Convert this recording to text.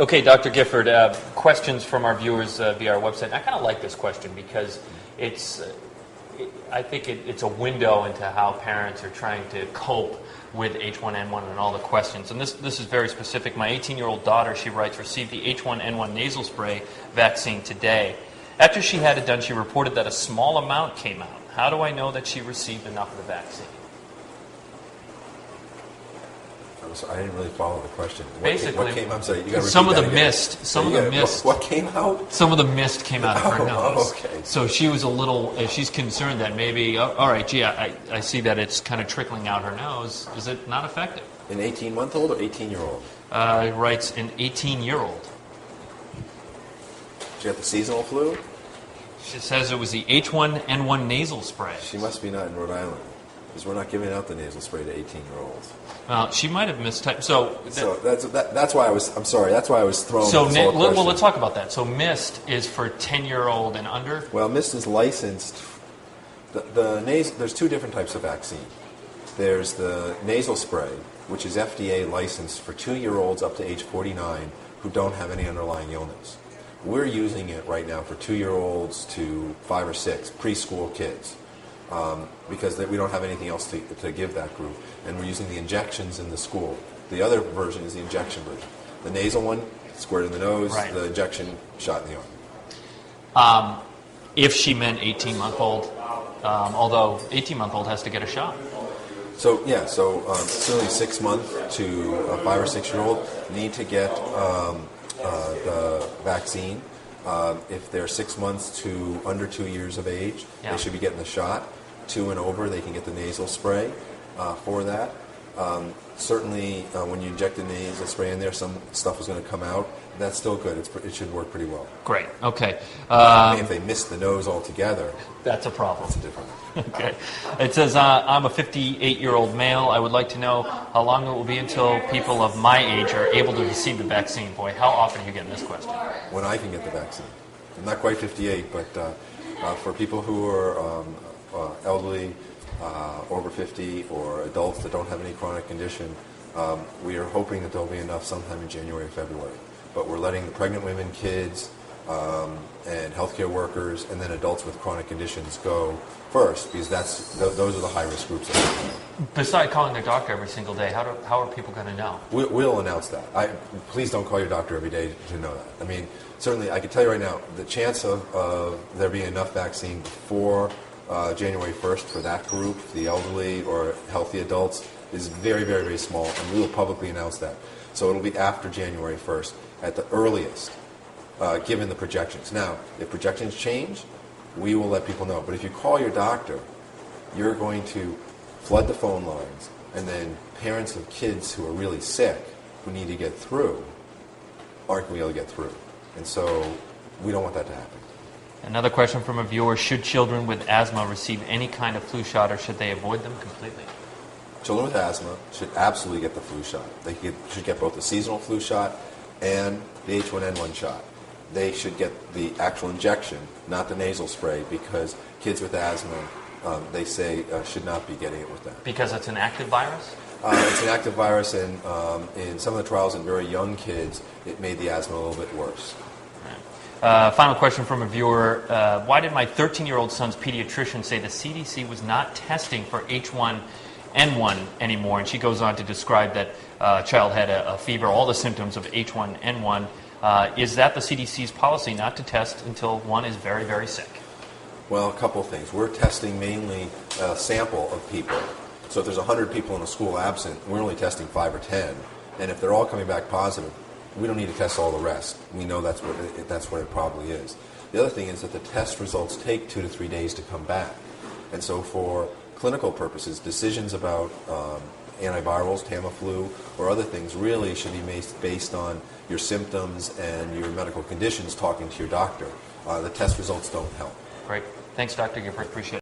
Okay, Dr. Gifford, questions from our viewers via our website. I kind of like this question because I think it's a window into how parents are trying to cope with H1N1 and all the questions. And this is very specific. My 18-year-old daughter, she writes, received the H1N1 nasal spray vaccine today. After she had it done, she reported that a small amount came out. How do I know that she received enough of the vaccine? I didn't really follow the question. Basically, what came out? I'm sorry, you got to some of the again. mist. Some of the mist. What came out? Some of the mist came out of her nose. Oh, okay. So she was a little. She's concerned that maybe. All right, gee, I see that it's kind of trickling out her nose. Is it not effective? An 18-month-old or 18-year-old? Writes an 18-year-old. She got the seasonal flu? She says it was the H1N1 nasal spray. She must be not in Rhode Island, because we're not giving out the nasal spray to 18-year-olds. She might have mistyped. So that's why I was. I'm sorry. That's why I was thrown. So well, let's talk about that. So MIST is for 10-year-old and under. Well, MIST is licensed. There's two different types of vaccine. There's the nasal spray, which is FDA licensed for 2-year-olds up to age 49 who don't have any underlying illness. We're using it right now for 2-year-olds to 5 or 6 preschool kids. Because we don't have anything else to give that group. And we're using the injections in the school. The other version is the injection version. The nasal one, squirt in the nose, right. The injection, shot in the arm. If she meant 18-month-old, although 18-month-old has to get a shot. So certainly 6-month to a 5 or 6-year-old need to get the vaccine. If they're 6 months to under 2 years of age, They should be getting the shot. 2 and over, they can get the nasal spray for that. Certainly, when you inject the nasal spray in there, some stuff is going to come out. That's still good. It should work pretty well. Great. Okay. If they miss the nose altogether, that's a problem. That's a different one. Okay. It says, I'm a 58-year-old male. I would like to know how long it will be until people of my age are able to receive the vaccine. Boy, how often are you getting this question? When I can get the vaccine. I'm not quite 58, but for people who are elderly, over 50, or adults that don't have any chronic condition, we are hoping that there'll be enough sometime in January or February. But we're letting the pregnant women, kids, and healthcare workers, and then adults with chronic conditions go first, because those are the high-risk groups. Besides calling their doctor every single day, how are people going to know? We'll announce that. Please don't call your doctor every day to know that. I mean, certainly, I can tell you right now, the chance of there being enough vaccine before January 1st for that group, the elderly or healthy adults, is very, very, very small, and we will publicly announce that. So it'll be after January 1st at the earliest, given the projections. Now, if projections change, we will let people know. But if you call your doctor, you're going to flood the phone lines, and then parents of kids who are really sick, who need to get through, aren't going to be able to get through. And so we don't want that to happen. Another question from a viewer: should children with asthma receive any kind of flu shot, or should they avoid them completely? Children with asthma should absolutely get the flu shot. They should get both the seasonal flu shot and the H1N1 shot. They should get the actual injection, not the nasal spray, because kids with asthma, they say, should not be getting it with that. Because it's an active virus? It's an active virus, and in some of the trials in very young kids, it made the asthma a little bit worse. Final question from a viewer. Why did my 13-year-old son's pediatrician say the CDC was not testing for H1N1 anymore? And she goes on to describe that child had a fever, all the symptoms of H1N1. Is that the CDC's policy, not to test until one is very, very sick? Well, a couple of things. We're testing mainly a sample of people. So if there's 100 people in a school absent, we're only testing 5 or 10. And if they're all coming back positive, we don't need to test all the rest. We know that's what it probably is. The other thing is that the test results take 2 to 3 days to come back. And so for clinical purposes, decisions about antivirals, Tamiflu, or other things really should be based on your symptoms and your medical conditions, talking to your doctor. The test results don't help. Great. Thanks, Dr. Gifford. Appreciate it.